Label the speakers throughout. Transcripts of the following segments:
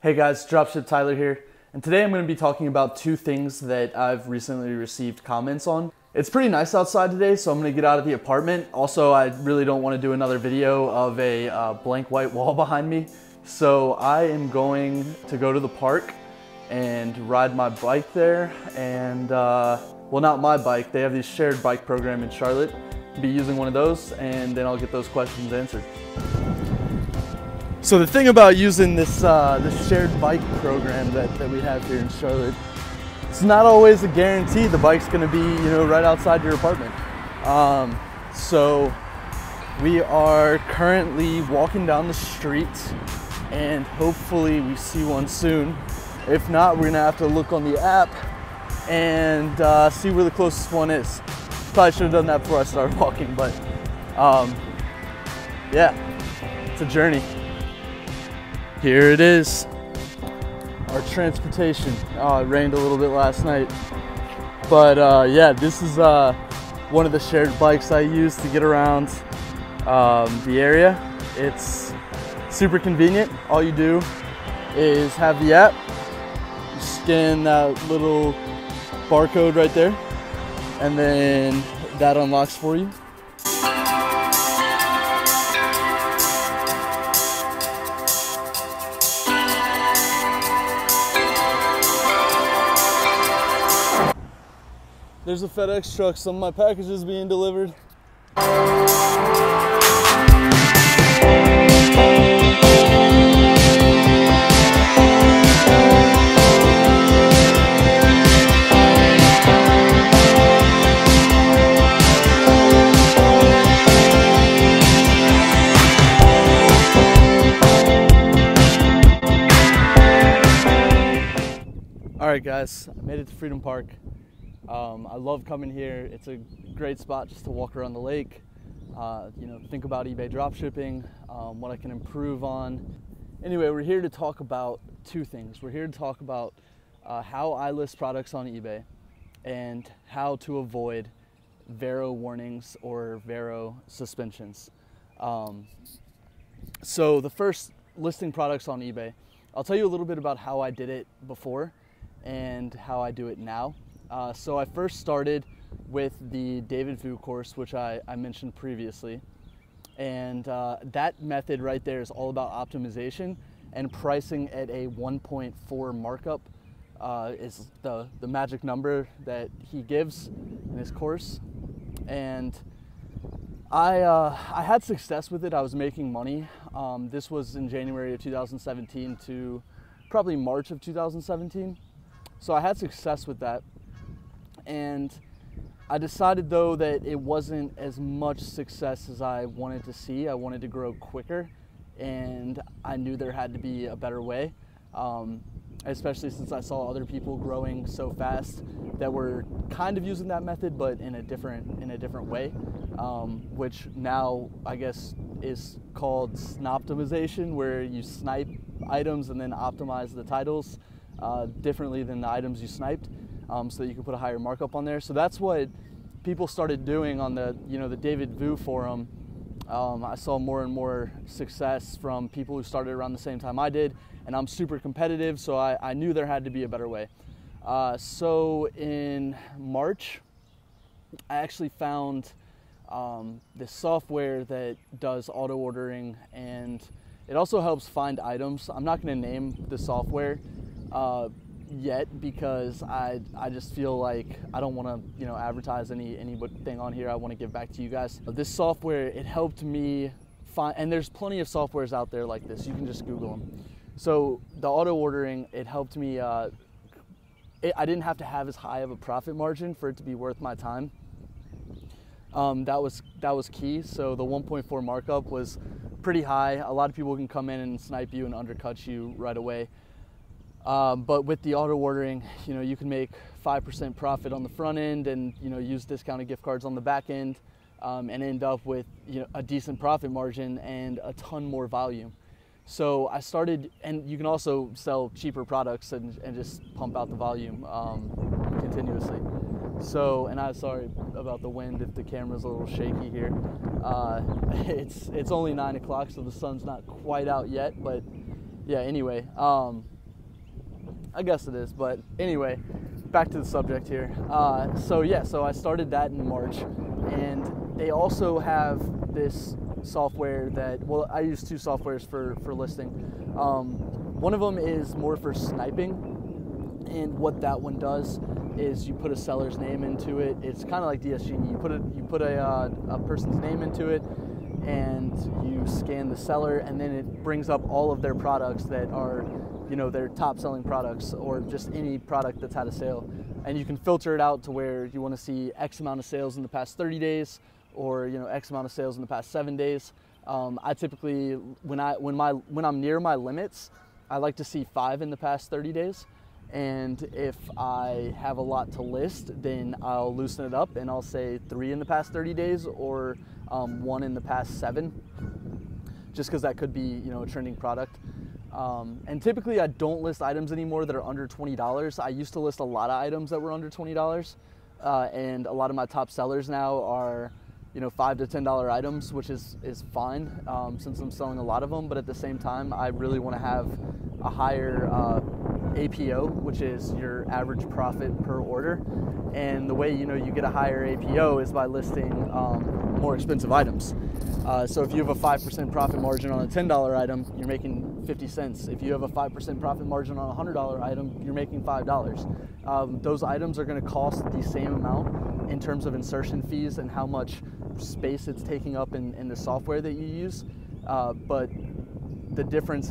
Speaker 1: Hey guys, Dropship Tyler here, and today I'm going to be talking about two things that I've recently received comments on. It's pretty nice outside today, so I'm going to get out of the apartment. Also, I really don't want to do another video of a blank white wall behind me, so I am going to go to the park and ride my bike there, and well, not my bike, they have this shared bike program in Charlotte. I'll be using one of those, and then I'll get those questions answered. So the thing about using this shared bike program that we have here in Charlotte, it's not always a guarantee the bike's going to be, right outside your apartment. So we are currently walking down the street, and hopefully we see one soon. If not, we're going to have to look on the app and see where the closest one is. Probably should have done that before I started walking, but yeah, it's a journey. Here it is, our transportation. Oh, it rained a little bit last night. But yeah, this is one of the shared bikes I use to get around the area. It's super convenient. All you do is have the app, you scan that little barcode right there, and then that unlocks for you. There's a FedEx truck, some of my packages being delivered. All right, guys, I made it to Freedom Park. I love coming here. It's a great spot just to walk around the lake, think about eBay dropshipping, what I can improve on. Anyway, we're here to talk about two things. We're here to talk about how I list products on eBay and how to avoid VeRO warnings or VeRO suspensions. So the first, listing products on eBay. I'll tell you a little bit about how I did it before and how I do it now. So I first started with the VeRO course, which I mentioned previously. And that method right there is all about optimization, and pricing at a 1.4 markup is the magic number that he gives in his course. And I had success with it. I was making money. This was in January of 2017 to probably March of 2017. So I had success with that. And I decided, though, that it wasn't as much success as I wanted to see. I wanted to grow quicker, and I knew there had to be a better way, especially since I saw other people growing so fast that were kind of using that method, but in a different way, which now I guess is called snoptimization, where you snipe items and then optimize the titles differently than the items you sniped. So that you can put a higher markup on there. So that's what people started doing on the VeRO forum. I saw more and more success from people who started around the same time I did, and I'm super competitive, so I knew there had to be a better way. So in March, I actually found this software that does auto ordering, and it also helps find items. I'm not going to name the software yet, because I just feel like I don't want to advertise anything on here. I want to give back to you guys. This software, it helped me find, and there's plenty of softwares out there like this, you can just Google them. So the auto ordering, it helped me, I didn't have to have as high of a profit margin for it to be worth my time. That was key. So the 1.4 markup was pretty high. A lot of people can come in and snipe you and undercut you right away. But with the auto ordering, you can make 5% profit on the front end, and use discounted gift cards on the back end, and end up with a decent profit margin and a ton more volume. So I started, and you can also sell cheaper products and just pump out the volume continuously. So, and I'm sorry about the wind if the camera's a little shaky here. It's only 9 o'clock, so the sun's not quite out yet, but yeah, anyway. I guess it is, but anyway, back to the subject here. So I started that in March, and they also have this software that, well, I use two softwares for listing. One of them is more for sniping, and what that one does is you put a seller's name into it. It's kind of like DSG. You put a person's name into it, and you scan the seller, and then it brings up all of their products that are, their top selling products, or just any product that's had a sale. And you can filter it out to where you want to see X amount of sales in the past 30 days, or X amount of sales in the past 7 days. I typically, when I'm near my limits, I like to see 5 in the past 30 days. And if I have a lot to list, then I'll loosen it up and I'll say 3 in the past 30 days, or 1 in the past 7, just because that could be, a trending product. And typically I don't list items anymore that are under $20. I used to list a lot of items that were under $20, and a lot of my top sellers now are, $5 to $10 items, which is fine, since I'm selling a lot of them. But at the same time, I really want to have a higher APO, which is your average profit per order. And the way you get a higher APO is by listing more expensive items. So if you have a 5% profit margin on a $10 item, you're making 50 cents. If you have a 5% profit margin on a $100 item, you're making $5. Those items are going to cost the same amount in terms of insertion fees and how much space it's taking up in the software that you use. But the difference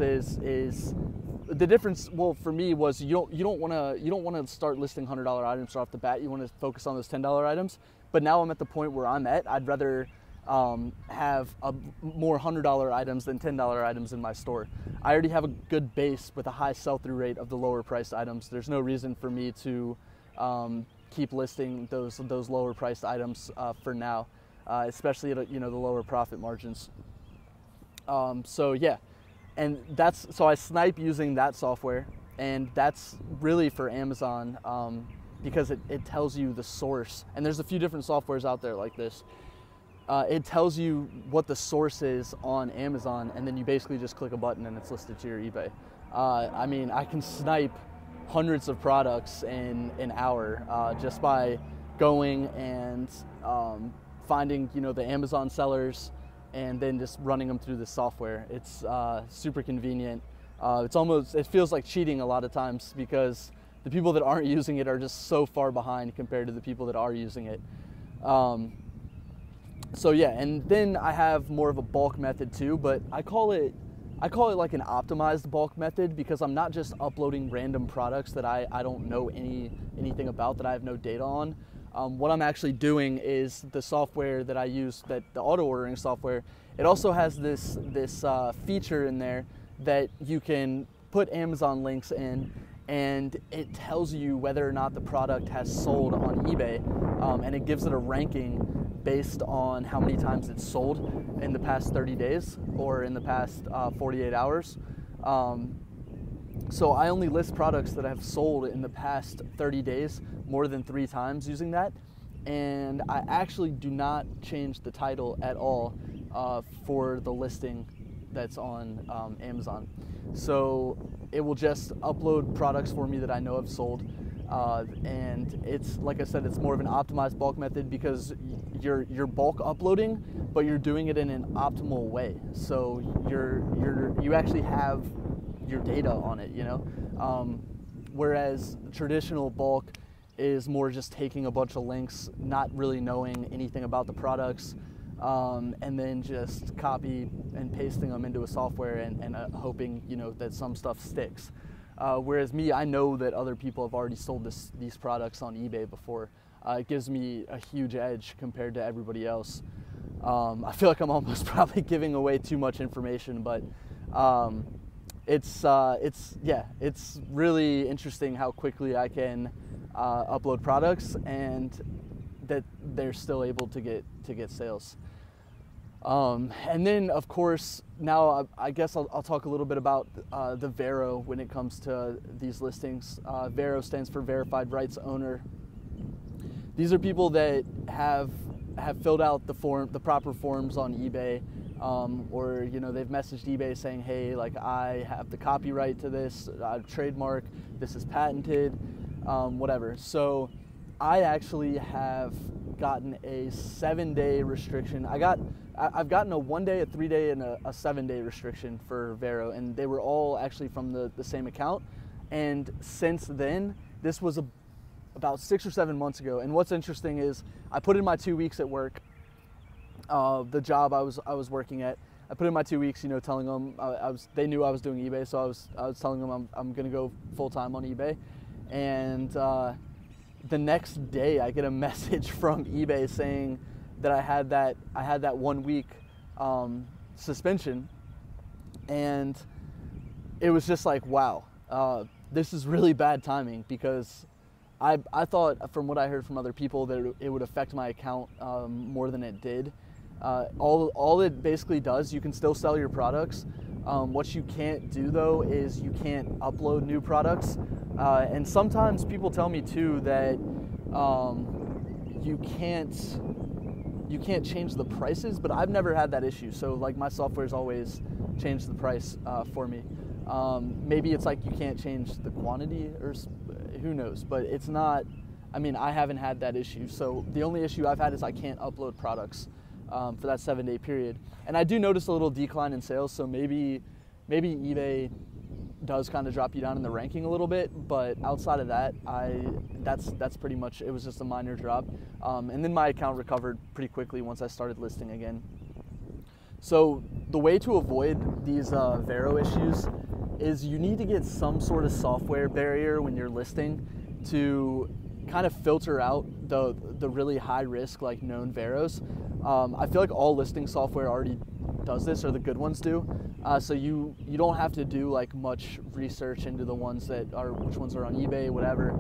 Speaker 1: well, for me, was you don't want to start listing $100 items off the bat. You want to focus on those $10 items. But now I'm at the point where I'm at. I'd rather have more $100 items than $10 items in my store. I already have a good base with a high sell-through rate of the lower priced items. There's no reason for me to keep listing those lower priced items for now, especially at the lower profit margins. And so I snipe using that software, and that's really for Amazon, because it tells you the source. And there's a few different softwares out there like this. It tells you what the source is on Amazon, and then you basically just click a button and it's listed to your eBay. I can snipe hundreds of products in an hour just by going and finding the Amazon sellers, and then just running them through the software. It's super convenient. It feels like cheating a lot of times, because the people that aren't using it are just so far behind compared to the people that are using it. And then I have more of a bulk method too, but I call it like an optimized bulk method, because I'm not just uploading random products that I don't know anything about, that I have no data on. What I'm actually doing is the software that I use, the auto ordering software, it also has this feature in there that you can put Amazon links in, and it tells you whether or not the product has sold on eBay, and it gives it a ranking based on how many times it's sold in the past 30 days or in the past 48 hours. So I only list products that have sold in the past 30 days more than 3 times using that, and I actually do not change the title at all for the listing that's on Amazon. So it will just upload products for me that I know have sold, and it's, like I said, it's more of an optimized bulk method, because you're bulk uploading, but you're doing it in an optimal way. So you actually have your data on it, whereas traditional bulk is more just taking a bunch of links, not really knowing anything about the products, and then just copy and pasting them into a software and hoping that some stuff sticks. Whereas me, I know that other people have already sold these products on eBay before. It gives me a huge edge compared to everybody else. I feel like I'm almost probably giving away too much information, but it's really interesting how quickly I can upload products and that they're still able to get sales. And then, of course, now I guess I'll talk a little bit about the VeRO when it comes to these listings. VeRO stands for Verified Rights Owner. These are people that have filled out the proper forms on eBay, or you know, they've messaged eBay saying, hey, like I have the copyright to this, trademark, this is patented, whatever. So I actually have gotten a 7-day restriction. I've gotten a 1-day, a 3-day, and a 7-day restriction for VeRO, and they were all actually from the same account. And since then, this was about 6 or 7 months ago. And what's interesting is I put in my 2 weeks at work, the job I was working at. I put in my 2 weeks, you know, telling them they knew I was doing eBay, so I was telling them I'm going to go full time on eBay. And the next day, I get a message from eBay saying that I had that 1 week suspension, and it was just like, wow, this is really bad timing, because I thought, from what I heard from other people, that it would affect my account more than it did. All it basically does, you can still sell your products. What you can't do though is you can't upload new products. And sometimes people tell me too that you can't change the prices, but I've never had that issue. So like my software's always changed the price for me. Maybe it's like you can't change the quantity, or who knows, but it's not, I mean, I haven't had that issue. So the only issue I've had is I can't upload products for that 7-day period. And I do notice a little decline in sales, so maybe eBay does kind of drop you down in the ranking a little bit, but outside of that, that's pretty much, it was just a minor drop. And then my account recovered pretty quickly once I started listing again. So the way to avoid these VeRO issues is you need to get some sort of software barrier when you're listing to kind of filter out the really high risk, like known VeROs. I feel like all listing software already does this, or the good ones do. So you don't have to do like much research into the ones that are, which ones are on eBay, whatever.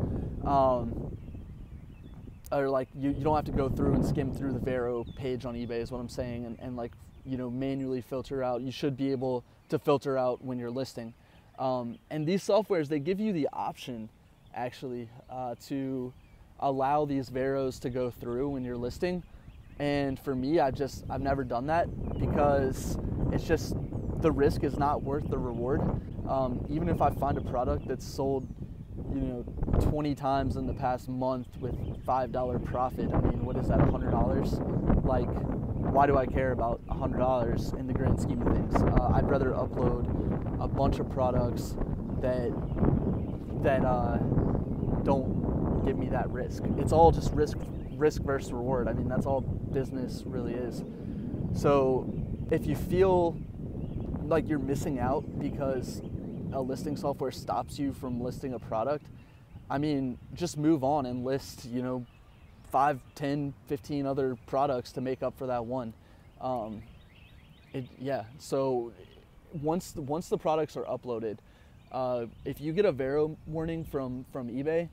Speaker 1: Or like you don't have to go through and skim through the VeRO page on eBay is what I'm saying, and like, you know, manually filter out. You should be able to filter out when you're listing. And these softwares, they give you the option actually to allow these VeROs to go through when you're listing. And for me, I've never done that, because it's just, the risk is not worth the reward. Even if I find a product that's sold, you know, 20 times in the past month with $5 profit, I mean, what is that, $100? Like, why do I care about $100 in the grand scheme of things? I'd rather upload a bunch of products that don't give me that risk. It's all just risk versus reward. I mean, that's all business really is. So if you feel like you're missing out because a listing software stops you from listing a product, I mean, just move on and list, you know, 5, 10, 15 other products to make up for that one. So once the products are uploaded, if you get a VeRO warning from eBay,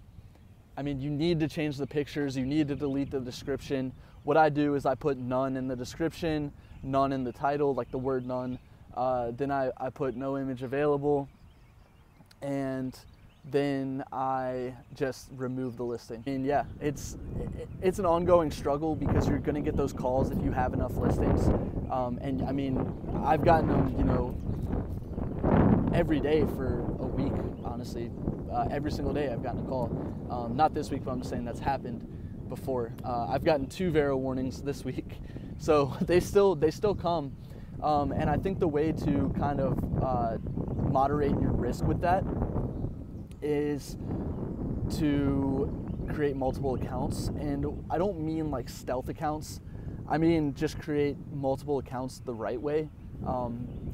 Speaker 1: I mean, you need to change the pictures, you need to delete the description. What I do is I put none in the description, none in the title, like the word none. Then I put no image available, and then I just remove the listing. And yeah, it's an ongoing struggle, because you're gonna get those calls if you have enough listings. And I mean, I've gotten them, you know, every day for a week, honestly. Every single day I've gotten a call. Not this week, but I'm just saying that's happened before. I've gotten 2 VeRO warnings this week, so they still come. And I think the way to kind of moderate your risk with that is to create multiple accounts. And I don't mean like stealth accounts. I mean just create multiple accounts the right way,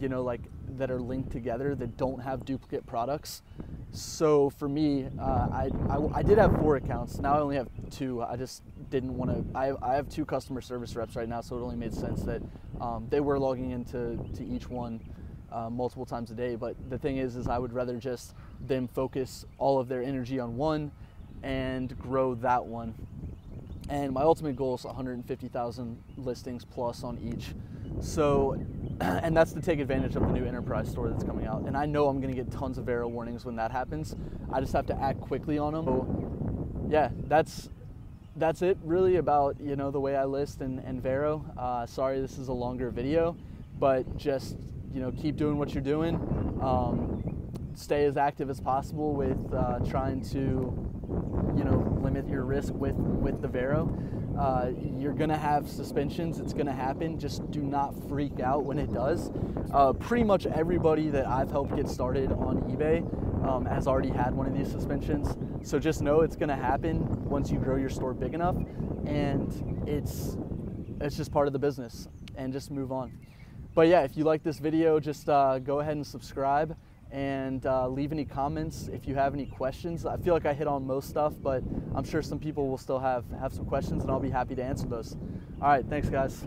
Speaker 1: you know, like that are linked together, that don't have duplicate products. So for me, I did have 4 accounts. Now I only have 2. I just didn't want to. I have 2 customer service reps right now, so it only made sense that they were logging into each one multiple times a day. But the thing is I would rather just them focus all of their energy on one and grow that one. And my ultimate goal is 150,000 listings plus on each. So, and that's to take advantage of the new enterprise store that's coming out. And I know I'm going to get tons of VeRO warnings when that happens. I just have to act quickly on them. So, yeah, that's it really about, you know, the way I list and VeRO. Sorry this is a longer video, but just, you know, keep doing what you're doing. Stay as active as possible with trying to, you know, limit your risk with the VeRO. You're gonna have suspensions, it's gonna happen. Just do not freak out when it does. Pretty much everybody that I've helped get started on eBay has already had one of these suspensions. So just know it's gonna happen once you grow your store big enough, and it's just part of the business, and just move on. But yeah, if you like this video, just go ahead and subscribe, and leave any comments if you have any questions. I feel like I hit on most stuff, but I'm sure some people will still have some questions, and I'll be happy to answer those. All right, thanks guys.